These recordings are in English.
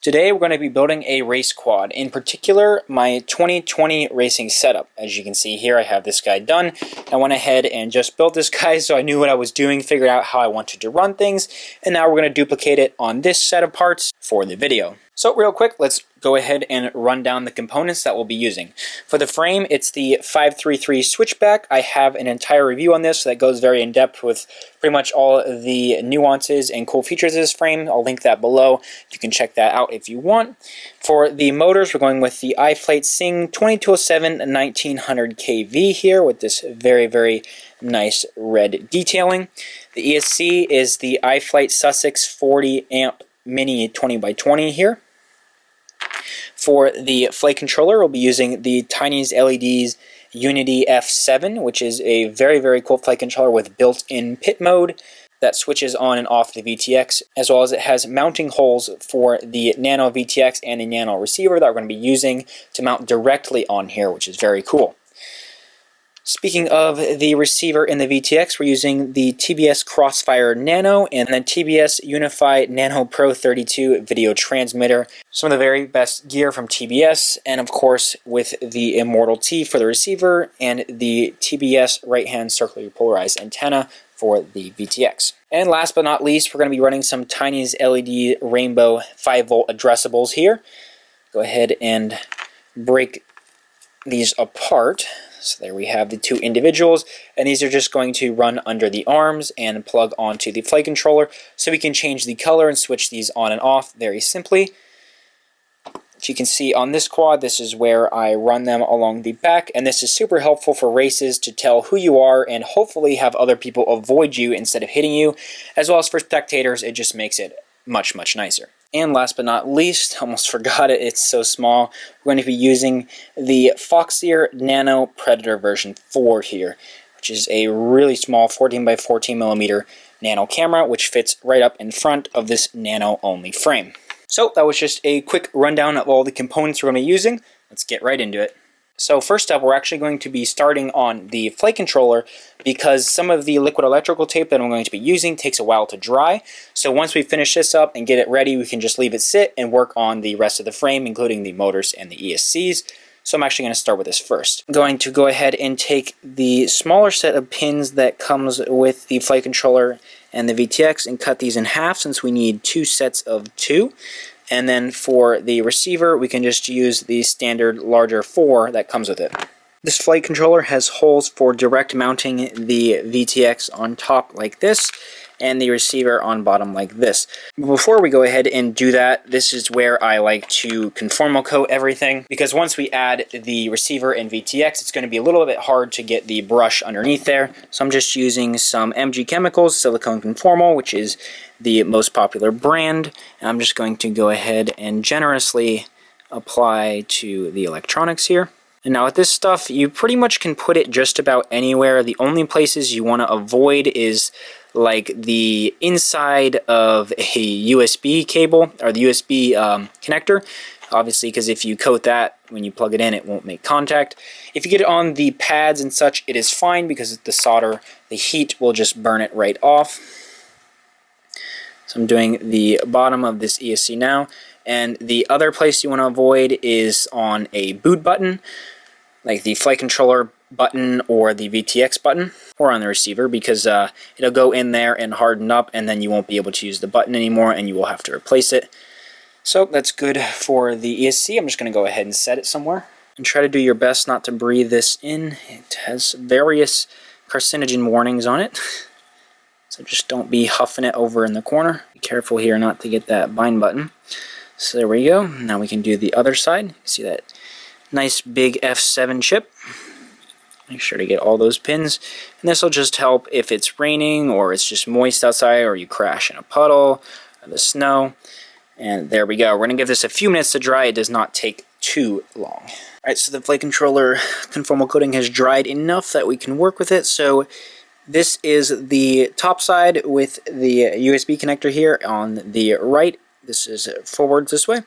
Today we're going to be building a race quad, in particular my 2020 racing setup. As you can see here, I have this guy done. I went ahead and just built this guy so I knew what I was doing, figured out how I wanted to run things, and now we're going to duplicate it on this set of parts for the video. So real quick, let's go ahead and run down the components that we'll be using. For the frame, it's the 533 switchback. I have an entire review on this that goes very in depth with pretty much all the nuances and cool features of this frame. I'll link that below. You can check that out if you want. For the motors, we're going with the iFlight Sing 2207 1900 kV here with this very, very nice red detailing. The ESC is the iFlight Sussex 40 amp mini 20x20 here. For the flight controller, we'll be using the Tiny's LED's Unity F7, which is a very, very cool flight controller with built-in pit mode that switches on and off the VTX, as well as it has mounting holes for the Nano VTX and the Nano receiver that we're going to be using to mount directly on here, which is very cool. Speaking of the receiver in the VTX, we're using the TBS Crossfire Nano and the TBS Unify Nano Pro 32 video transmitter. Some of the very best gear from TBS, and of course with the Immortal T for the receiver and the TBS right-hand circularly polarized antenna for the VTX. And last but not least, we're going to be running some Tiny's LED Rainbow 5V addressables here. Go ahead and break these apart. So there we have the two individuals, and these are just going to run under the arms and plug onto the flight controller, so we can change the color and switch these on and off very simply. As you can see on this quad, this is where I run them along the back, and this is super helpful for races to tell who you are and hopefully have other people avoid you instead of hitting you, as well as for spectators. It just makes it much, much nicer. And last but not least, almost forgot it, it's so small, we're going to be using the Foxeer Nano Predator version 4 here, which is a really small 14x14mm nano camera, which fits right up in front of this nano-only frame. So that was just a quick rundown of all the components we're going to be using. Let's get right into it. So first up, we're actually going to be starting on the flight controller because some of the liquid electrical tape that I'm going to be using takes a while to dry. So once we finish this up and get it ready, we can just leave it sit and work on the rest of the frame, including the motors and the ESCs. So I'm actually going to start with this first. I'm going to go ahead and take the smaller set of pins that comes with the flight controller and the VTX and cut these in half, since we need two sets of 2. And then for the receiver, we can just use the standard larger 4 that comes with it. This flight controller has holes for direct mounting the VTX on top like this, and the receiver on bottom like this. Before we go ahead and do that, this is where I like to conformal coat everything, because once we add the receiver and VTX, it's going to be a little bit hard to get the brush underneath there. So I'm just using some MG Chemicals Silicone Conformal, which is the most popular brand. And I'm just going to go ahead and generously apply to the electronics here. And now with this stuff, you pretty much can put it just about anywhere. The only places you want to avoid is like the inside of a USB cable, or the USB connector, obviously, because if you coat that, when you plug it in, it won't make contact. If you get it on the pads and such, it is fine, because the solder, the heat will just burn it right off. So I'm doing the bottom of this ESC now, and the other place you want to avoid is on a boot button, like the flight controller button or the VTX button, or on the receiver, because it'll go in there and harden up, and then you won't be able to use the button anymore, and you will have to replace it. So that's good for the ESC. I'm just going to go ahead and set it somewhere. And try to do your best not to breathe this in. It has various carcinogen warnings on it. So just don't be huffing it over in the corner. Be careful here not to get that bind button. So there we go. Now we can do the other side. See that nice big F7 chip. Make sure to get all those pins. And this will just help if it's raining or it's just moist outside, or you crash in a puddle or the snow. And there we go. We're going to give this a few minutes to dry. It does not take too long. Alright, so the flight controller conformal coating has dried enough that we can work with it. So this is the top side with the USB connector here on the right. This is forwards this way.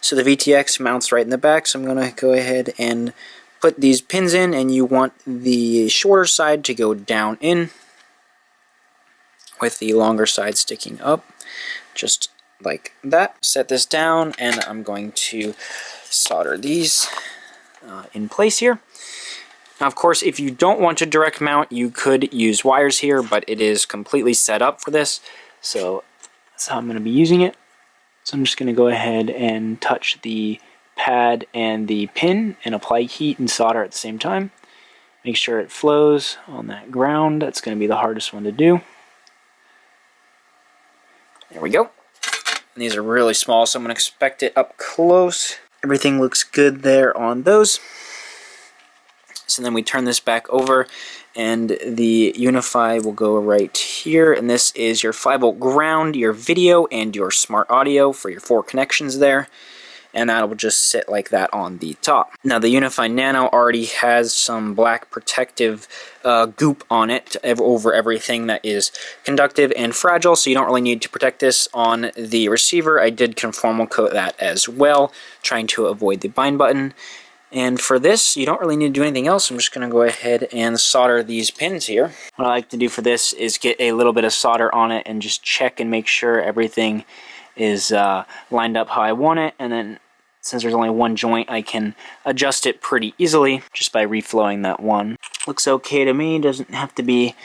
So the VTX mounts right in the back. So I'm going to go ahead and put these pins in, and you want the shorter side to go down in with the longer side sticking up. Just like that. Set this down, and I'm going to solder these in place here. Now, of course, if you don't want to direct mount, you could use wires here, but it is completely set up for this, so that's how I'm going to be using it. So I'm just going to go ahead and touch the pad and the pin and apply heat and solder at the same time. Make sure it flows on that ground. That's going to be the hardest one to do. There we go. And these are really small, so I'm going to inspect it up close. Everything looks good there on those. So then we turn this back over, and the Unify will go right here. And this is your 5-volt ground, your video, and your smart audio for your 4 connections there. And that'll just sit like that on the top. Now the Unify Nano already has some black protective goop on it over everything that is conductive and fragile, so you don't really need to protect this on the receiver. I did conformal coat that as well, trying to avoid the bind button. And for this, you don't really need to do anything else. I'm just going to go ahead and solder these pins here. What I like to do for this is get a little bit of solder on it and just check and make sure everything is lined up how I want it, and then since there's only one joint, I can adjust it pretty easily just by reflowing that one. Looks okay to me, doesn't have to be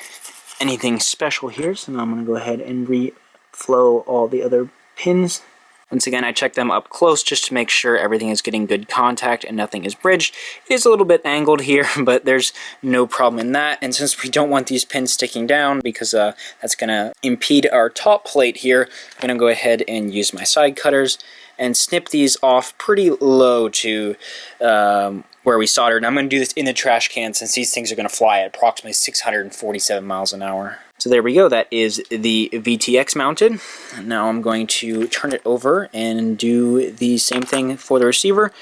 anything special here, so now I'm going to go ahead and reflow all the other pins. Once again, I check them up close just to make sure everything is getting good contact and nothing is bridged. It is a little bit angled here, but there's no problem in that. And since we don't want these pins sticking down because that's going to impede our top plate here, I'm going to go ahead and use my side cutters and snip these off pretty low to where we soldered. And I'm going to do this in the trash can since these things are going to fly at approximately 647 miles an hour. So there we go, that is the VTX mounted. Now I'm going to turn it over and do the same thing for the receiver.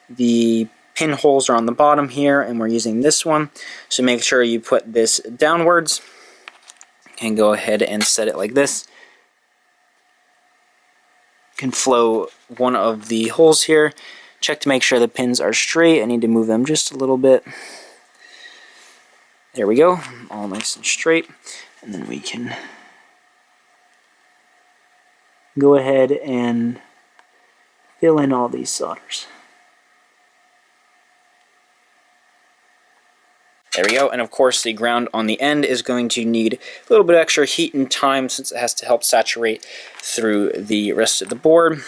The pin holes are on the bottom here, and we're using this one. So make sure you put this downwards and go ahead and set it like this. Can flow one of the holes here. Check to make sure the pins are straight. I need to move them just a little bit. There we go, all nice and straight. And then we can go ahead and fill in all these solders. There we go, and of course the ground on the end is going to need a little bit of extra heat and time since it has to help saturate through the rest of the board.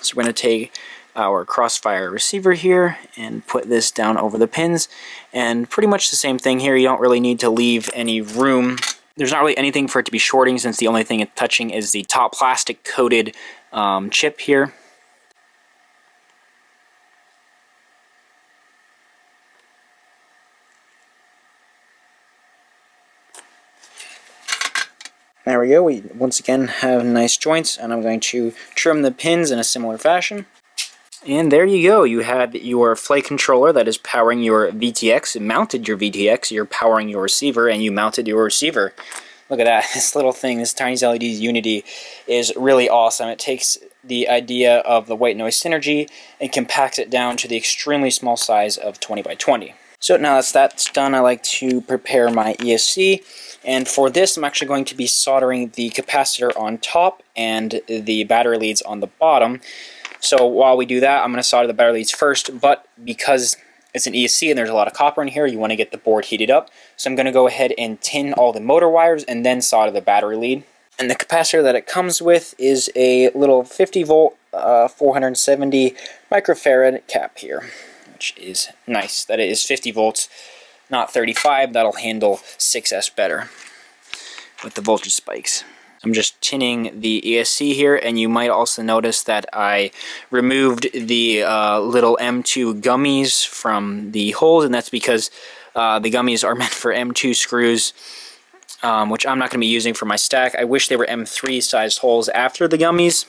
So we're going to take our Crossfire receiver here and put this down over the pins, and pretty much the same thing here. You don't really need to leave any room. There's not really anything for it to be shorting since the only thing it's touching is the top plastic coated chip here. There we go, we once again have nice joints, and I'm going to trim the pins in a similar fashion. And there you go, you have your flight controller that is powering your VTX, it mounted your VTX, you're powering your receiver, and you mounted your receiver. Look at that, this little thing, this tiny LED Unity is really awesome. It takes the idea of the white noise synergy and compacts it down to the extremely small size of 20 by 20. So now that's done, I like to prepare my ESC. And for this, I'm actually going to be soldering the capacitor on top and the battery leads on the bottom. So while we do that, I'm going to solder the battery leads first, but because it's an ESC and there's a lot of copper in here, you want to get the board heated up. So I'm going to go ahead and tin all the motor wires and then solder the battery lead. And the capacitor that it comes with is a little 50 volt, 470 microfarad cap here, which is nice that it is 50 volts, not 35. That'll handle 6S better with the voltage spikes. I'm just tinning the ESC here, and you might also notice that I removed the little M2 gummies from the holes, and that's because the gummies are meant for M2 screws, which I'm not going to be using for my stack. I wish they were M3 sized holes after the gummies,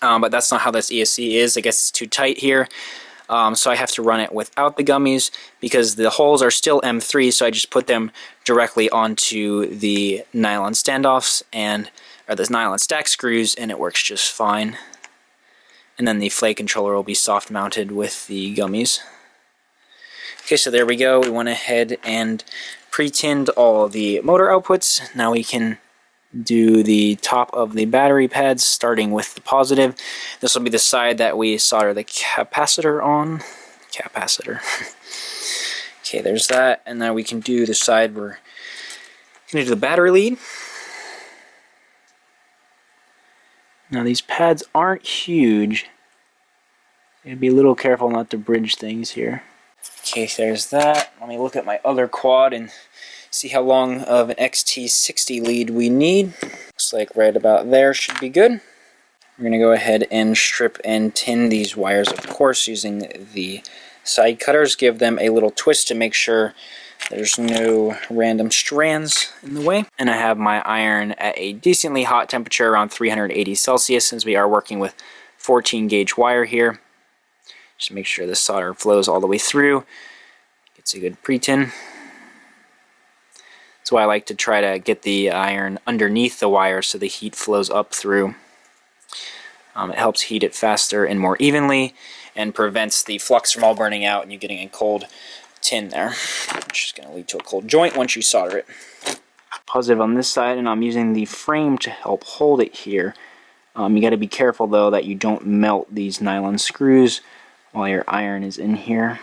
but that's not how this ESC is. I guess it's too tight here. So I have to run it without the gummies because the holes are still M3, so I just put them directly onto the nylon standoffs or the nylon stack screws, and it works just fine. And then the flight controller will be soft mounted with the gummies. Okay, so there we go. We went ahead and pre-tinned all the motor outputs. Now we can do the top of the battery pads, starting with the positive. This will be the side that we solder the capacitor on. Capacitor. Okay, there's that, and now we can do the side we're going to do the battery lead. Now these pads aren't huge. You gotta be a little careful not to bridge things here. Okay, there's that. Let me look at my other quad and see how long of an XT60 lead we need. Looks like right about there should be good. We're going to go ahead and strip and tin these wires, of course, using the side cutters. Give them a little twist to make sure there's no random strands in the way. And I have my iron at a decently hot temperature, around 380 Celsius, since we are working with 14 gauge wire here. Just make sure the solder flows all the way through. Gets a good pre-tin. That's why I like to try to get the iron underneath the wire so the heat flows up through. It helps heat it faster and more evenly and prevents the flux from all burning out and you getting a cold tin there, which is going to lead to a cold joint once you solder it. Positive on this side, and I'm using the frame to help hold it here. You got to be careful though that you don't melt these nylon screws while your iron is in here.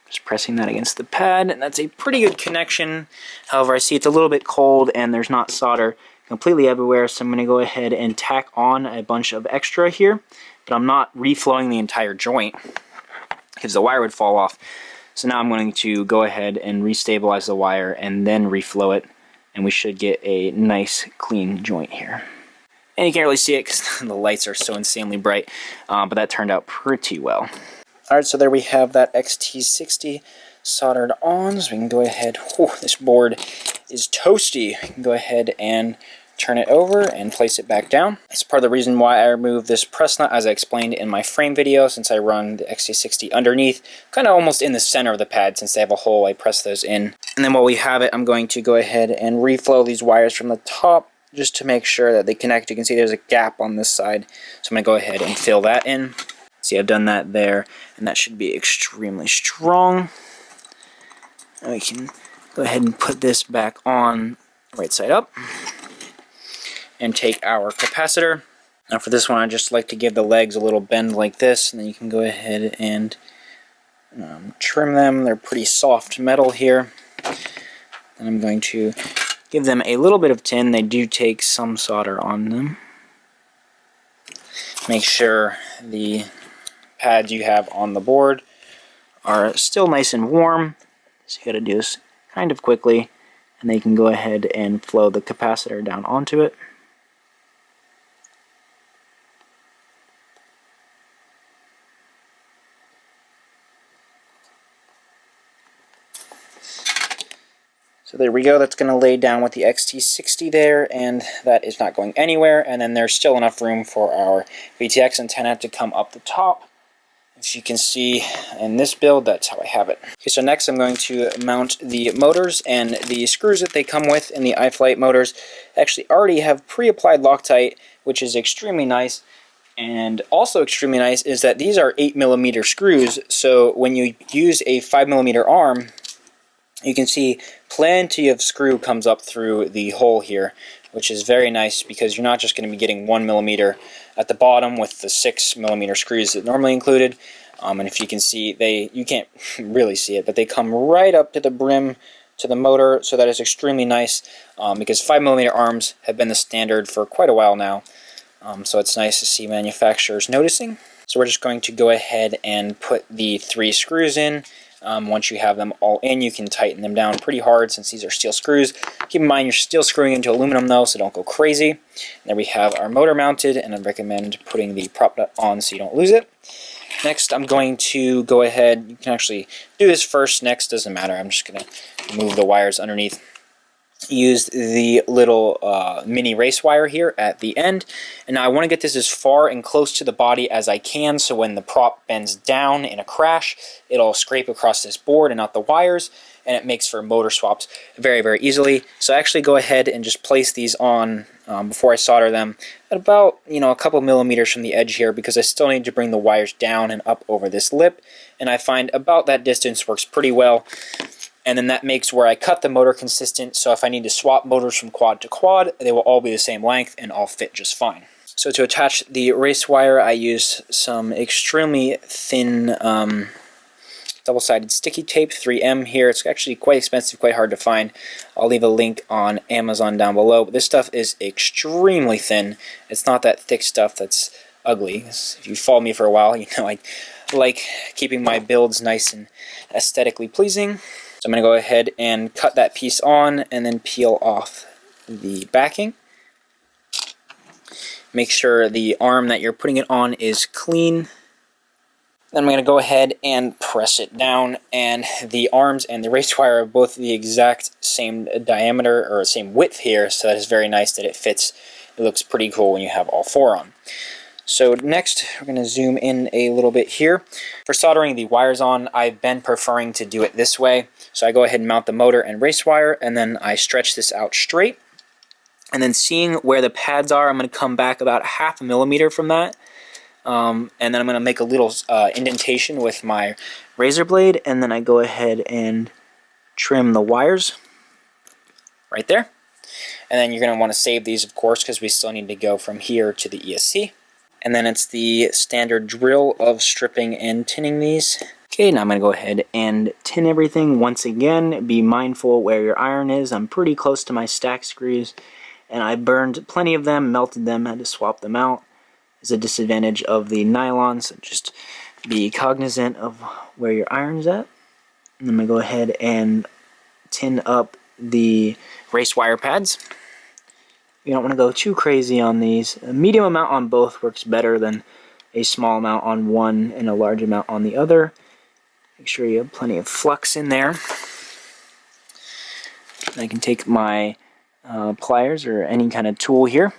Just pressing that against the pad, and that's a pretty good connection. However, I see it's a little bit cold and there's not solder completely everywhere, so I'm going to go ahead and tack on a bunch of extra here, but I'm not reflowing the entire joint because the wire would fall off. So now I'm going to go ahead and restabilize the wire and then reflow it, and we should get a nice clean joint here. And you can't really see it because the lights are so insanely bright, but that turned out pretty well. Alright, so there we have that XT60 soldered on, so we can go ahead. Oh, this board is toasty. We can go ahead and turn it over and place it back down. That's part of the reason why I removed this press nut, as I explained in my frame video, since I run the XT60 underneath, kind of almost in the center of the pad. Since they have a hole, I press those in. And then while we have it, I'm going to go ahead and reflow these wires from the top just to make sure that they connect. You can see there's a gap on this side, so I'm going to go ahead and fill that in. See, I've done that there, and that should be extremely strong. And we can go ahead and put this back on right side up and take our capacitor. Now for this one, I just like to give the legs a little bend like this, and then you can go ahead and trim them. They're pretty soft metal here. And I'm going to give them a little bit of tin. They do take some solder on them. Make sure the pads you have on the board are still nice and warm. So you got to do this kind of quickly, and they can go ahead and flow the capacitor down onto it. So there we go, that's going to lay down with the XT60 there, and that is not going anywhere. And then there's still enough room for our VTX antenna to come up the top. As you can see in this build, that's how I have it. Okay, so next I'm going to mount the motors, and the screws that they come with in the iFlight motors actually already have pre-applied Loctite, which is extremely nice. And also extremely nice is that these are 8mm screws, so when you use a 5mm arm, you can see plenty of screw comes up through the hole here, which is very nice because you're not just going to be getting 1mm at the bottom with the 6mm screws that normally included. And if you can see, you can't really see it, but they come right up to the brim to the motor, so that is extremely nice because 5mm arms have been the standard for quite a while now. So it's nice to see manufacturers noticing. So we're just going to go ahead and put the 3 screws in. Once you have them all in, you can tighten them down pretty hard since these are steel screws. Keep in mind you're still screwing into aluminum though, so don't go crazy. And there we have our motor mounted, and I'd recommend putting the prop nut on so you don't lose it. Next, I'm going to go ahead, you can actually do this first, next, doesn't matter. I'm just going to move the wires underneath. Used the little mini race wire here at the end, and now I want to get this as far and close to the body as I can, so when the prop bends down in a crash, it'll scrape across this board and not the wires, and it makes for motor swaps very, very easily. So I actually go ahead and just place these on before I solder them at about a couple millimeters from the edge here, because I still need to bring the wires down and up over this lip, and I find about that distance works pretty well. And then that makes where I cut the motor consistent, so if I need to swap motors from quad to quad, they will all be the same length and all fit just fine. So to attach the race wire, I use some extremely thin double-sided sticky tape, 3M here. It's actually quite expensive, quite hard to find. I'll leave a link on Amazon down below. But this stuff is extremely thin. It's not that thick stuff that's ugly. If you follow me for a while, you know I like keeping my builds nice and aesthetically pleasing. So I'm going to go ahead and cut that piece on and then peel off the backing. Make sure the arm that you're putting it on is clean. Then I'm going to go ahead and press it down, and the arms and the race wire are both the exact same diameter or same width here, so that is very nice that it fits. It looks pretty cool when you have all four on. So next, we're going to zoom in a little bit here. For soldering the wires on, I've been preferring to do it this way. So I go ahead and mount the motor and race wire, and then I stretch this out straight. And then seeing where the pads are, I'm going to come back about 0.5 millimeter from that. And then I'm going to make a little indentation with my razor blade, and then I go ahead and trim the wires right there. And then you're going to want to save these, of course, because we still need to go from here to the ESC. And then it's the standard drill of stripping and tinning these. Okay, now I'm going to go ahead and tin everything once again. Be mindful where your iron is. I'm pretty close to my stack screws, and I burned plenty of them, melted them, had to swap them out. Is a disadvantage of the nylon, so just be cognizant of where your iron's at. And I'm going to go ahead and tin up the race wire pads. You don't want to go too crazy on these. A medium amount on both works better than a small amount on one and a large amount on the other. Make sure you have plenty of flux in there. And I can take my pliers or any kind of tool here.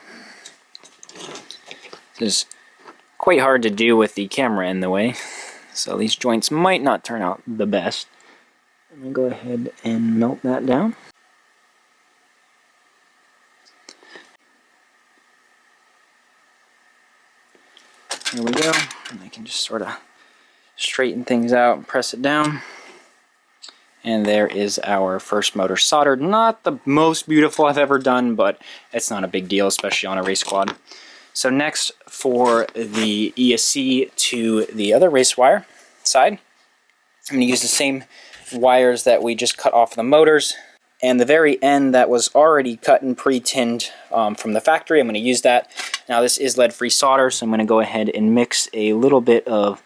This is quite hard to do with the camera in the way, so these joints might not turn out the best. I'm going to go ahead and melt that down. There we go, and I can just sort of straighten things out and press it down. And there is our first motor soldered. Not the most beautiful I've ever done, but it's not a big deal, especially on a race quad. So next, for the ESC to the other race wire side, I'm going to use the same wires that we just cut off the motors. And the very end that was already cut and pre-tinned from the factory, I'm going to use that. Now this is lead-free solder, so I'm going to go ahead and mix a little bit of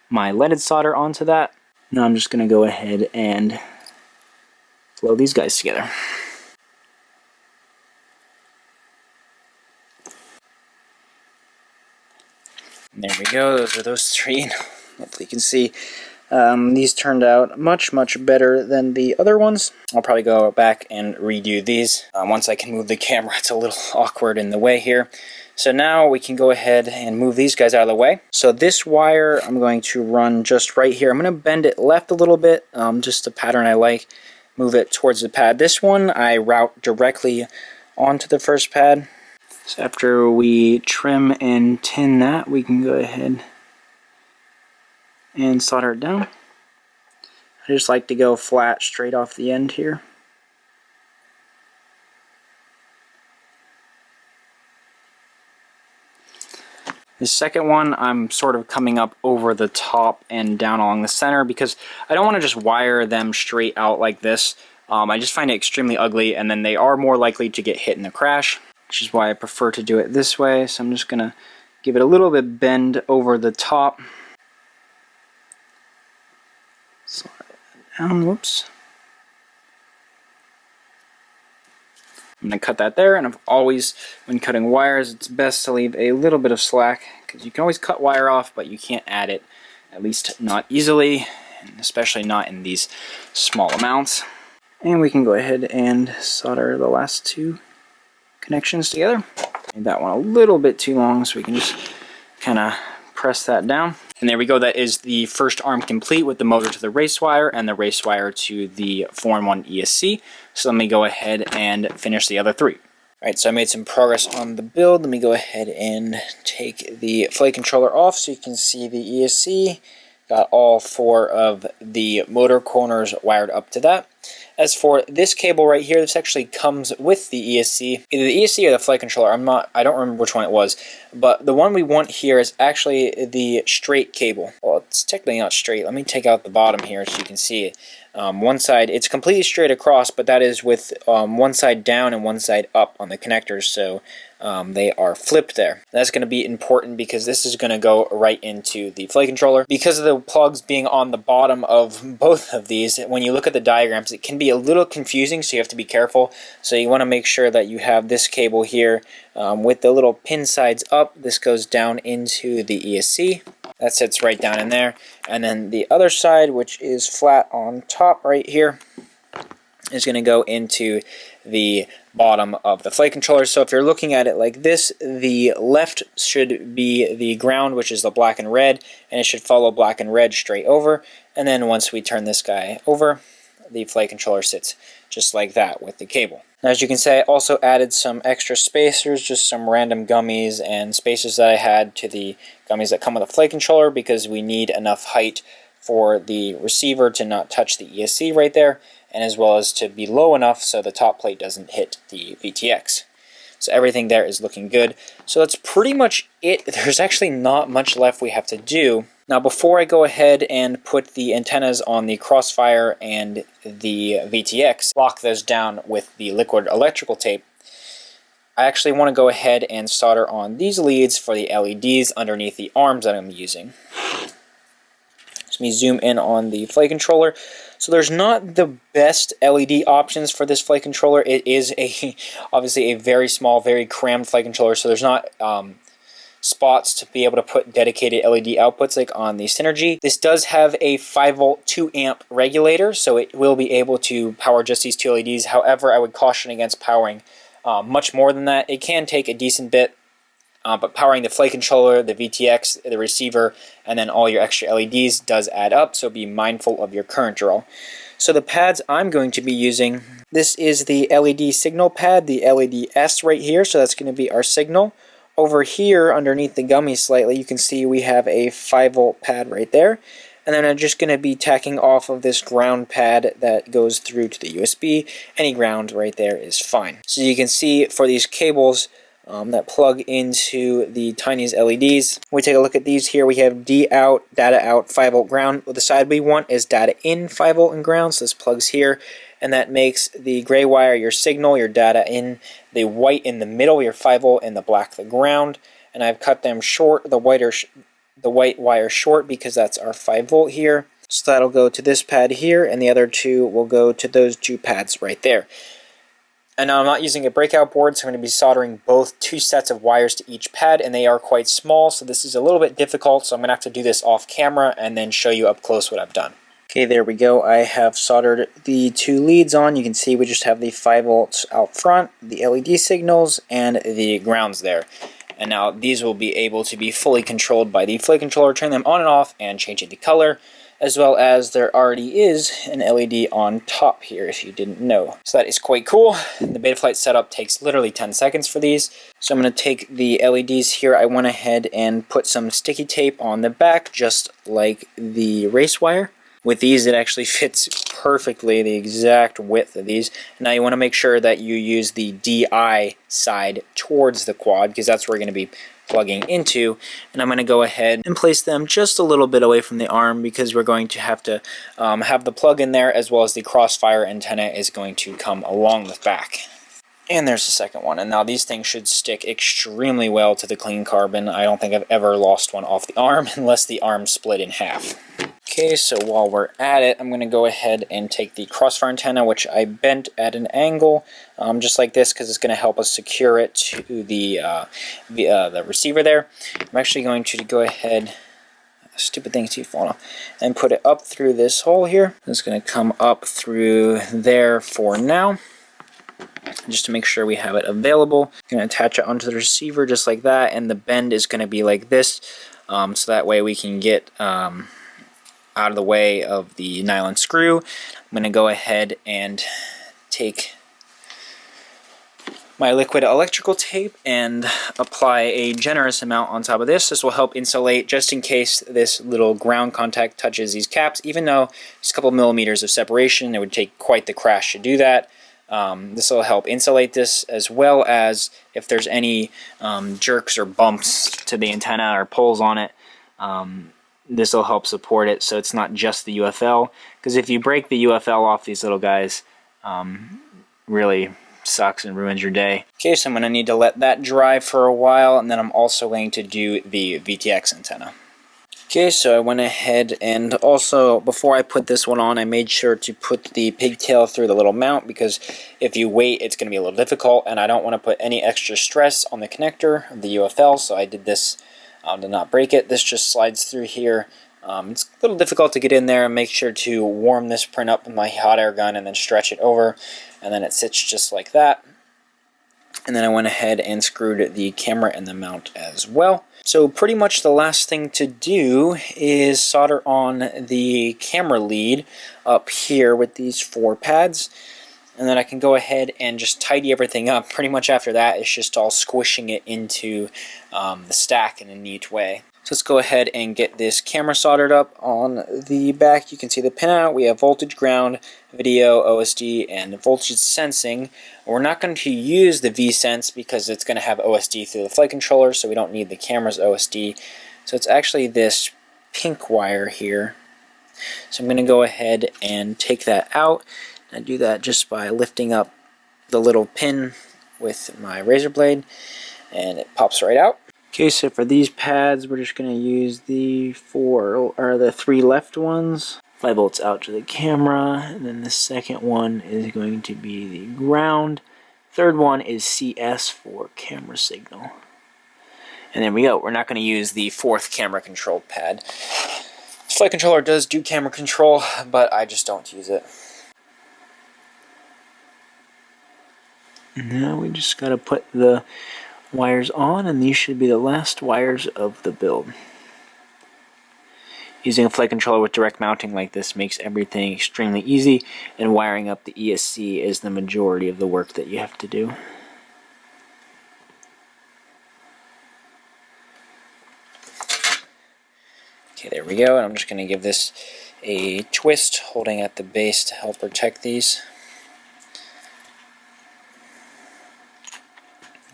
my leaded solder onto that. Now I'm just going to go ahead and flow these guys together. And there we go, those are those three. Hopefully you can see these turned out much better than the other ones. I'll probably go back and redo these once I can move the camera. It's a little awkward in the way here. So now we can go ahead and move these guys out of the way. So this wire I'm going to run just right here. I'm going to bend it left a little bit, just a pattern I like. Move it towards the pad. This one I route directly onto the first pad. So after we trim and tin that, we can go ahead and solder it down. I just like to go flat straight off the end here. The second one, I'm sort of coming up over the top and down along the center because I don't want to just wire them straight out like this. I just find it extremely ugly, and then they are more likely to get hit in the crash, which is why I prefer to do it this way. So I'm just going to give it a little bit bend over the top. Slide that down, whoops. I'm going to cut that there, and I've always, when cutting wires, it's best to leave a little bit of slack, because you can always cut wire off, but you can't add it, at least not easily, and especially not in these small amounts. And we can go ahead and solder the last two connections together. Made that one a little bit too long, so we can just kind of press that down. And there we go, that is the first arm complete with the motor to the race wire and the race wire to the 4-in-1 ESC. So let me go ahead and finish the other three. Alright, so I made some progress on the build. Let me go ahead and take the flight controller off so you can see the ESC. Got all 4 of the motor corners wired up to that. As for this cable right here, this actually comes with the ESC, either the ESC or the flight controller. I don't remember which one it was, but the one we want here is actually the straight cable. Well, it's technically not straight. Let me take out the bottom here so you can see it. One side, it's completely straight across, but that is with one side down and one side up on the connectors, so they are flipped there. That's going to be important because this is going to go right into the flight controller. Because of the plugs being on the bottom of both of these, when you look at the diagrams, it can be a little confusing, so you have to be careful. So you want to make sure that you have this cable here with the little pin sides up. This goes down into the ESC. That sits right down in there. And then the other side, which is flat on top right here, is going to go into the bottom of the flight controller. So if you're looking at it like this, the left should be the ground, which is the black and red, and it should follow black and red straight over. And then once we turn this guy over, the flight controller sits just like that with the cable. Now, as you can see, I also added some extra spacers, just some random gummies and spacers that I had to the gummies that come with the flight controller, because we need enough height for the receiver to not touch the ESC right there, and as well as to be low enough so the top plate doesn't hit the VTX. So everything there is looking good. So that's pretty much it. There's actually not much left we have to do. Now, before I go ahead and put the antennas on the Crossfire and the VTX, lock those down with the liquid electrical tape, I actually want to go ahead and solder on these leads for the LEDs underneath the arms that I'm using. Let me zoom in on the flight controller. So there's not the best LED options for this flight controller. It is obviously a very small, very crammed flight controller, so there's not spots to be able to put dedicated LED outputs like on the Synergy. This does have a 5-volt 2-amp regulator, so it will be able to power just these two LEDs. However, I would caution against powering much more than that. It can take a decent bit, but powering the flight controller, the VTX, the receiver, and then all your extra LEDs does add up, so be mindful of your current draw. So the pads I'm going to be using, this is the LED signal pad, the LED-S right here, so that's going to be our signal. Over here, underneath the gummy slightly, you can see we have a 5-volt pad right there. And then I'm just going to be tacking off of this ground pad that goes through to the USB. Any ground right there is fine. So you can see for these cables that plug into the Tiny's LEDs, we take a look at these here. We have D out, data out, 5-volt ground. The side we want is data in, 5-volt and ground, so this plugs here. And that makes the gray wire your signal, your data in, the white in the middle, your 5-volt, and the black the ground. And I've cut them short, the white wire short, because that's our 5-volt here. So that'll go to this pad here, and the other two will go to those two pads right there. And now I'm not using a breakout board, so I'm going to be soldering both two sets of wires to each pad, and they are quite small, so this is a little bit difficult, so I'm going to have to do this off camera and then show you up close what I've done. Okay, there we go. I have soldered the two leads on. You can see we just have the 5 volts out front, the LED signals, and the grounds there. And now these will be able to be fully controlled by the flight controller, turn them on and off, and change it to color, as well as there already is an LED on top here, if you didn't know. So that is quite cool. The Betaflight setup takes literally 10 seconds for these. So I'm going to take the LEDs here. I went ahead and put some sticky tape on the back, just like the race wire. With these, it actually fits perfectly, the exact width of these. Now you want to make sure that you use the DI side towards the quad, because that's where we're going to be plugging into. And I'm going to go ahead and place them just a little bit away from the arm, because we're going to have to have the plug in there, as well as the Crossfire antenna is going to come along the back. And there's the second one. And now these things should stick extremely well to the clean carbon. I don't think I've ever lost one off the arm unless the arm split in half. Okay, so while we're at it, I'm going to go ahead and take the Crossfire antenna, which I bent at an angle, just like this, because it's going to help us secure it to the receiver there. I'm actually going to go ahead, stupid things keep falling off, and put it up through this hole here. It's going to come up through there for now, just to make sure we have it available. I'm going to attach it onto the receiver just like that, and the bend is going to be like this, so that way we can get out of the way of the nylon screw. I'm going to go ahead and take my liquid electrical tape and apply a generous amount on top of this. This will help insulate just in case this little ground contact touches these caps. Even though it's a couple millimeters of separation, it would take quite the crash to do that. This will help insulate this, as well as if there's any jerks or bumps to the antenna or pulls on it, this will help support it so it's not just the UFL. Because if you break the UFL off these little guys, really sucks and ruins your day. Okay, so I'm going to need to let that dry for a while, and then I'm also going to do the VTX antenna. Okay, so I went ahead and also, before I put this one on, I made sure to put the pigtail through the little mount, because if you wait, it's going to be a little difficult, and I don't want to put any extra stress on the connector of the UFL, so I did this to not break it. This just slides through here. It's a little difficult to get in there, and make sure to warm this print up with my hot air gun and then stretch it over, and then it sits just like that. And then I went ahead and screwed the camera and the mount as well. So pretty much the last thing to do is solder on the camera lead up here with these 4 pads. And then I can go ahead and just tidy everything up. Pretty much after that, it's just all squishing it into the stack in a neat way. So let's go ahead and get this camera soldered up. On the back, you can see the pinout. We have voltage, ground, video, OSD, and voltage sensing. We're not going to use the V-Sense because it's going to have OSD through the flight controller, so we don't need the camera's OSD. So it's actually this pink wire here. So I'm going to go ahead and take that out. I do that just by lifting up the little pin with my razor blade, and it pops right out. Okay, so for these pads, we're just going to use the 3 left ones. 5 volts out to the camera, and then the second one is going to be the ground. Third one is CS for camera signal. And there we go. We're not going to use the 4th camera control pad. This flight controller does do camera control, but I just don't use it. Now we just got to put the wires on, and these should be the last wires of the build. Using a flight controller with direct mounting like this makes everything extremely easy, and wiring up the ESC is the majority of the work that you have to do. Okay, there we go, and I'm just going to give this a twist, holding at the base to help protect these.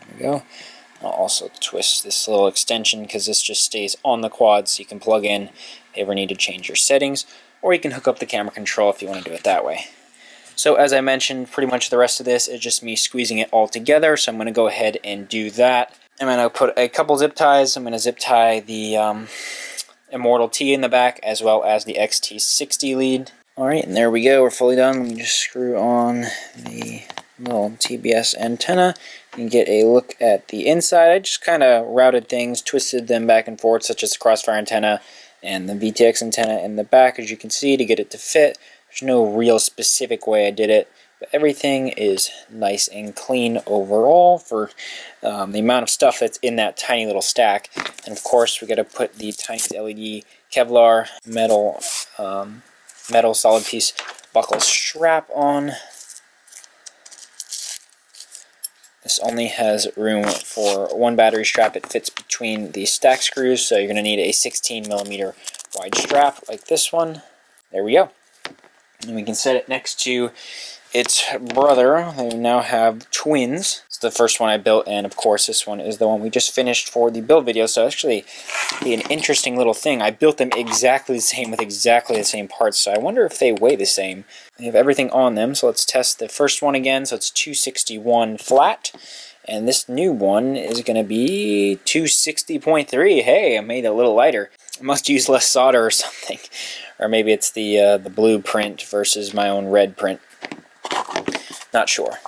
There we go. I'll also twist this little extension because this just stays on the quad, so you can plug in if you ever need to change your settings, or you can hook up the camera control if you want to do it that way. So as I mentioned, pretty much the rest of this is just me squeezing it all together, so I'm going to go ahead and do that. I'm going to put a couple zip ties. I'm going to zip tie the Immortal T in the back, as well as the XT60 lead. Alright, and there we go, we're fully done. Let me just screw on the little TBS antenna and get a look at the inside. I just kind of routed things, twisted them back and forth, such as the crossfire antenna and the VTX antenna in the back, as you can see, to get it to fit. There's no real specific way I did it, but everything is nice and clean overall for the amount of stuff that's in that tiny little stack. And of course, we got to put the tiny LED Kevlar metal solid piece buckle strap on. This only has room for 1 battery strap. It fits between the stack screws, so you're going to need a 16mm wide strap like this one. There we go. And we can set it next to its brother. They now have twins. It's the first one I built, and of course this one is the one we just finished for the build video, so actually be an interesting little thing. I built them exactly the same with exactly the same parts, so I wonder if they weigh the same. They have everything on them, so let's test the first one again. So it's 261 flat, and this new one is going to be 260.3. Hey, I made it a little lighter. I must use less solder or something. Or maybe it's the blue print versus my own red print. Not sure.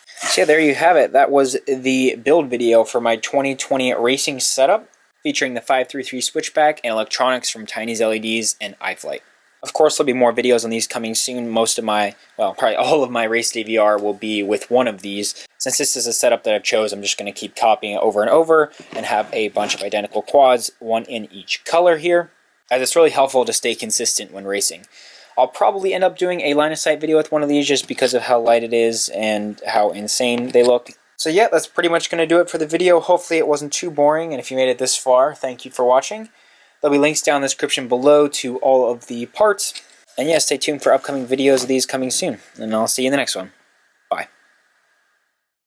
So yeah, there you have it. That was the build video for my 2020 racing setup, featuring the 533 switchback and electronics from Tiny's LEDs and iFlight. Of course, there'll be more videos on these coming soon. Most of my, well, probably all of my race DVR will be with one of these. Since this is a setup that I've chose, I'm just going to keep copying it over and over and have a bunch of identical quads, one in each color here, as it's really helpful to stay consistent when racing. I'll probably end up doing a line of sight video with one of these just because of how light it is and how insane they look. So yeah, that's pretty much going to do it for the video. Hopefully it wasn't too boring, and if you made it this far, thank you for watching. There'll be links down in the description below to all of the parts. And yeah, stay tuned for upcoming videos of these coming soon. And I'll see you in the next one.